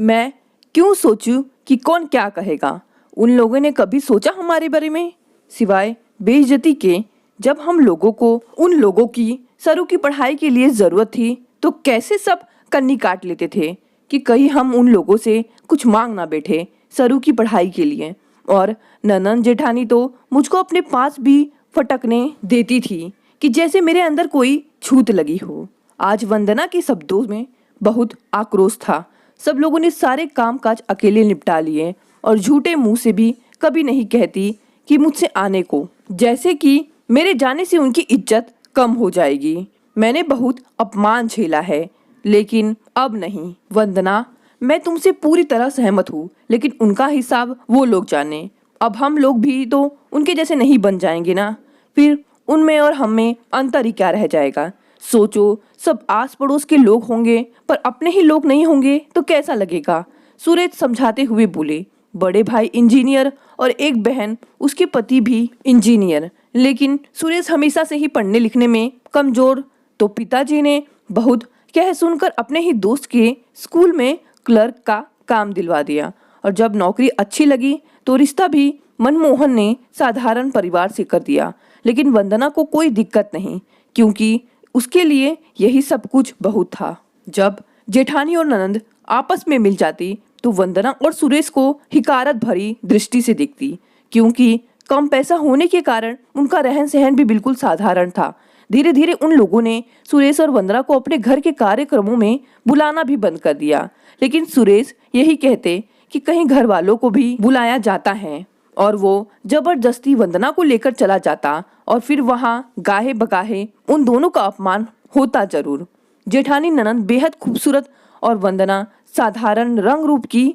मैं क्यों सोचूं कि कौन क्या कहेगा। उन लोगों ने कभी सोचा हमारे बारे में, सिवाय बेइज्जती के। जब हम लोगों को उन लोगों की सरू की पढ़ाई के लिए ज़रूरत थी तो कैसे सब कन्नी काट लेते थे कि कहीं हम उन लोगों से कुछ मांग ना बैठे सरू की पढ़ाई के लिए। और ननन जेठानी तो मुझको अपने पास भी फटकने देती थी कि जैसे मेरे अंदर कोई छूत लगी हो। आज वंदना के शब्दों में बहुत आक्रोश था। सब लोगों ने सारे काम काज अकेले निपटा लिए और झूठे मुंह से भी कभी नहीं कहती कि मुझसे आने को, जैसे कि मेरे जाने से उनकी इज्जत कम हो जाएगी। मैंने बहुत अपमान झेला है, लेकिन अब नहीं। वंदना, मैं तुमसे पूरी तरह सहमत हूँ, लेकिन उनका हिसाब वो लोग जाने। अब हम लोग भी तो उनके जैसे नहीं बन जाएंगे ना, फिर उनमें और हम में अंतर ही क्या रह जाएगा। सोचो, सब आस पड़ोस के लोग होंगे पर अपने ही लोग नहीं होंगे तो कैसा लगेगा। सुरेश समझाते हुए बोले, बड़े भाई इंजीनियर और एक बहन उसके पति भी इंजीनियर, लेकिन सुरेश हमेशा से ही पढ़ने लिखने में कमजोर। तो पिताजी ने बहुत कह सुनकर अपने ही दोस्त के स्कूल में क्लर्क का काम दिलवा दिया, और जब नौकरी अच्छी लगी तो रिश्ता भी मनमोहन ने साधारण परिवार से कर दिया। लेकिन वंदना को कोई दिक्कत नहीं, क्योंकि उसके लिए यही सब कुछ बहुत था। जब जेठानी और ननंद आपस में मिल जाती तो वंदना और सुरेश को हिकारत भरी दृष्टि से देखती, क्योंकि कम पैसा होने के कारण उनका रहन सहन भी बिल्कुल साधारण था। धीरे धीरे उन लोगों ने सुरेश और वंदना को अपने घर के कार्यक्रमों में बुलाना भी बंद कर दिया। लेकिन सुरेश यही कहते कि कहीं घर वालों को भी बुलाया जाता है, और वो जबरदस्ती वंदना को लेकर चला जाता, और फिर वहां गाहे बगाहे उन दोनों का अपमान होता जरूर। जेठानी ननंद बेहद खूबसूरत और वंदना साधारण रंग रूप की,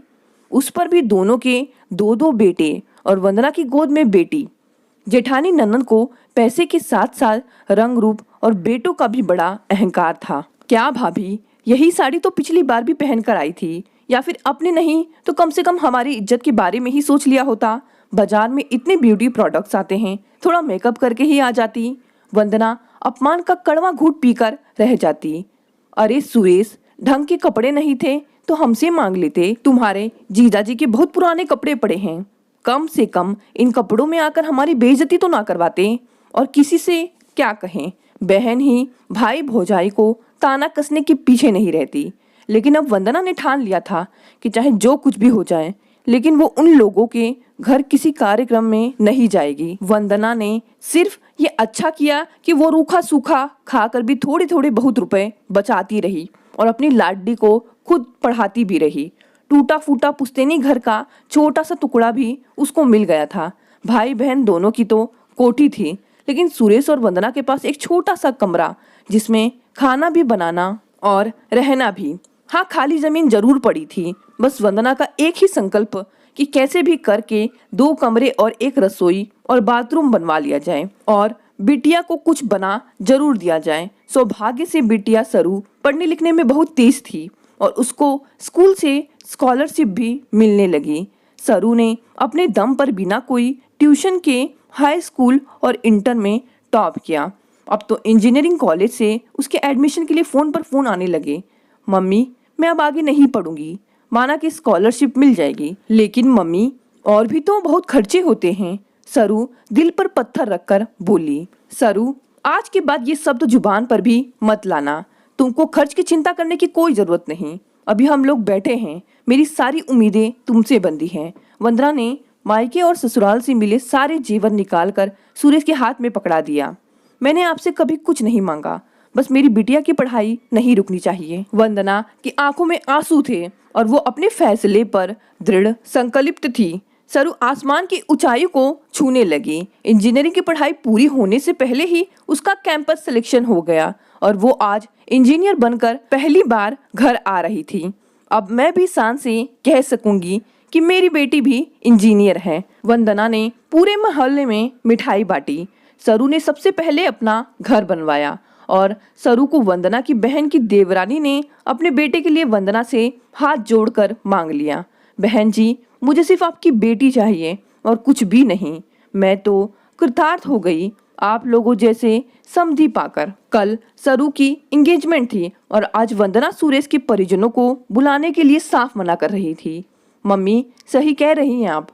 उस पर भी दोनों के दो दो बेटे और वंदना की गोद में बेटी। जेठानी ननंद को पैसे के साथ साथ रंग रूप और बेटों का भी बड़ा अहंकार था। क्या भाभी, यही साड़ी तो पिछली बार भी पहन कर आई थी, या फिर अपने नहीं तो कम से कम हमारी इज्जत के बारे में ही सोच लिया होता। बाजार में इतने ब्यूटी प्रोडक्ट्स आते हैं, थोड़ा मेकअप करके ही आ जाती। वंदना अपमान का कड़वा घूंट पीकर रह जाती। अरे सुरेश, ढंग के कपड़े नहीं थे तो हमसे मांग लेते, तुम्हारे जीजाजी के बहुत पुराने कपड़े पड़े हैं, कम से कम इन कपड़ों में आकर हमारी बेइज्जती तो ना करवाते। और किसी से क्या कहें, बहन ही भाई भौजाई को ताना कसने के पीछे नहीं रहती। लेकिन अब वंदना ने ठान लिया था कि चाहे जो कुछ भी हो जाए, लेकिन वो उन लोगों के घर किसी कार्यक्रम में नहीं जाएगी। वंदना ने सिर्फ ये अच्छा किया कि वो रूखा सूखा खाकर भी थोड़े थोड़े बहुत रुपए बचाती रही और अपनी लाडली को खुद पढ़ाती भी रही। टूटा फूटा पुश्तैनी घर का छोटा सा टुकड़ा भी उसको मिल गया था। भाई बहन दोनों की तो कोठी थी, लेकिन सुरेश और वंदना के पास एक छोटा सा कमरा, जिसमें खाना भी बनाना और रहना भी। हाँ, खाली जमीन जरूर पड़ी थी, बस वंदना का एक ही संकल्प कि कैसे भी करके 2 कमरे और एक रसोई और बाथरूम बनवा लिया जाए, और बिटिया को कुछ बना जरूर दिया जाए। सौभाग्य से बिटिया सरू पढ़ने लिखने में बहुत तेज थी और उसको स्कूल से स्कॉलरशिप भी मिलने लगी। सरू ने अपने दम पर बिना कोई ट्यूशन के हाई स्कूल और इंटर में टॉप किया। अब तो इंजीनियरिंग कॉलेज से उसके एडमिशन के लिए फ़ोन पर फ़ोन आने लगे। मम्मी, मैं अब आगे नहीं पढ़ूंगी, माना कि स्कॉलरशिप मिल जाएगी। लेकिन मम्मी, और भी तो बहुत खर्चे होते हैं। सरू दिल पर पत्थर रखकर बोली। सरू, आज के बाद ये शब्द जुबान पर भी मत लाना। तुमको खर्च की चिंता करने की कोई जरूरत नहीं। अभी हम लोग बैठे हैं, मेरी सारी उम्मीदें तुमसे बंधी हैं। वंदना ने मायके और ससुराल से मिले सारे जेवर निकाल कर सुरेश के हाथ में पकड़ा दिया। मैंने आपसे कभी कुछ नहीं मांगा, बस मेरी बिटिया की पढ़ाई नहीं रुकनी चाहिए। वंदना की आंखों में आंसू थे और वो अपने फैसले पर दृढ़ संकल्पित थी। सरू आसमान की ऊंचाई को छूने लगी। इंजीनियरिंग की पढ़ाई पूरी होने से पहले ही उसका कैंपस सिलेक्शन हो गया और वो आज इंजीनियर बनकर पहली बार घर आ रही थी। अब मैं भी शान से कह सकूंगी कि मेरी बेटी भी इंजीनियर है। वंदना ने पूरे मोहल्ले में मिठाई बांटी। सरू ने सबसे पहले अपना घर बनवाया और सरू को वंदना की बहन की देवरानी ने अपने बेटे के लिए वंदना से हाथ जोड़कर मांग लिया। बहन जी, मुझे सिर्फ आपकी बेटी चाहिए और कुछ भी नहीं। मैं तो कृतार्थ हो गई। आप लोगों जैसे समधी पाकर। कल सरू की एंगेजमेंट थी और आज वंदना सुरेश के परिजनों को बुलाने के लिए साफ मना कर रही थी। मम्मी सही कह रही हैं आप।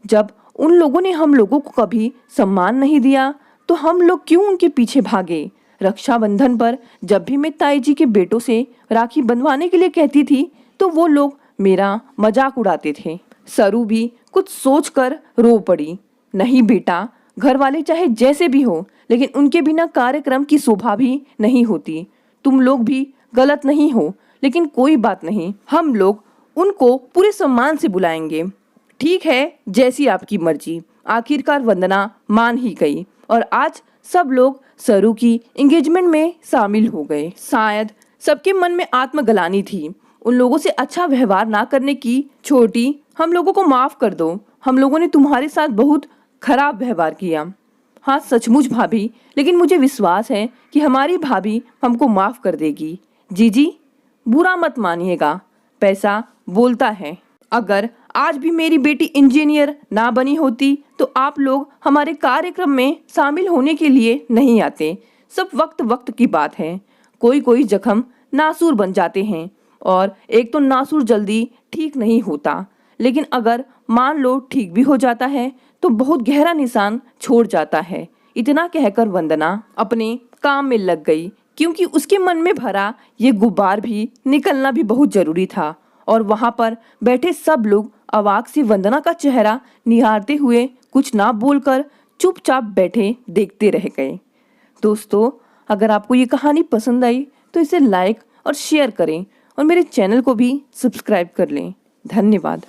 जब उन लोगों ने हम लोगों को कभी सम्मान नहीं दिया तो हम लोग क्यों उनके पीछे भागे। रक्षाबंधन पर जब भी मैं ताई जी के बेटों से राखी बंधवाने के लिए कहती थी तो वो लोग मेरा मजाक उड़ाते थे। सरू भी कुछ सोचकर रो पड़ी। नहीं बेटा, घर वाले चाहे जैसे भी हो लेकिन उनके बिना कार्यक्रम की शोभा भी नहीं होती। तुम लोग भी गलत नहीं हो, लेकिन कोई बात नहीं, हम लोग उनको पूरे सम्मान से बुलाएंगे। ठीक है, जैसी आपकी मर्जी। आखिरकार वंदना मान ही गई और आज सब लोग सरू की एंगेजमेंट में शामिल हो गए। शायद सबके मन में आत्मग्लानि थी उन लोगों से अच्छा व्यवहार ना करने की। छोटी, हम लोगों को माफ कर दो, हम लोगों ने तुम्हारे साथ बहुत खराब व्यवहार किया। हाँ सचमुच भाभी, लेकिन मुझे विश्वास है कि हमारी भाभी हमको माफ कर देगी। जीजी बुरा मत मानिएगा, पैसा बोलता है। अगर आज भी मेरी बेटी इंजीनियर ना बनी होती तो आप लोग हमारे कार्यक्रम में शामिल होने के लिए नहीं आते। सब वक्त वक्त की बात है। कोई कोई जख्म नासूर बन जाते हैं और एक तो नासूर जल्दी ठीक नहीं होता, लेकिन अगर मान लो ठीक भी हो जाता है तो बहुत गहरा निशान छोड़ जाता है। इतना कहकर वंदना अपने काम में लग गई, क्योंकि उसके मन में भरा ये गुब्बार भी निकलना भी बहुत जरूरी था। और वहां पर बैठे सब लोग अवाक से वंदना का चेहरा निहारते हुए कुछ ना बोलकर चुपचाप बैठे देखते रह गए। दोस्तों, अगर आपको ये कहानी पसंद आई तो इसे लाइक और शेयर करें और मेरे चैनल को भी सब्सक्राइब कर लें। धन्यवाद।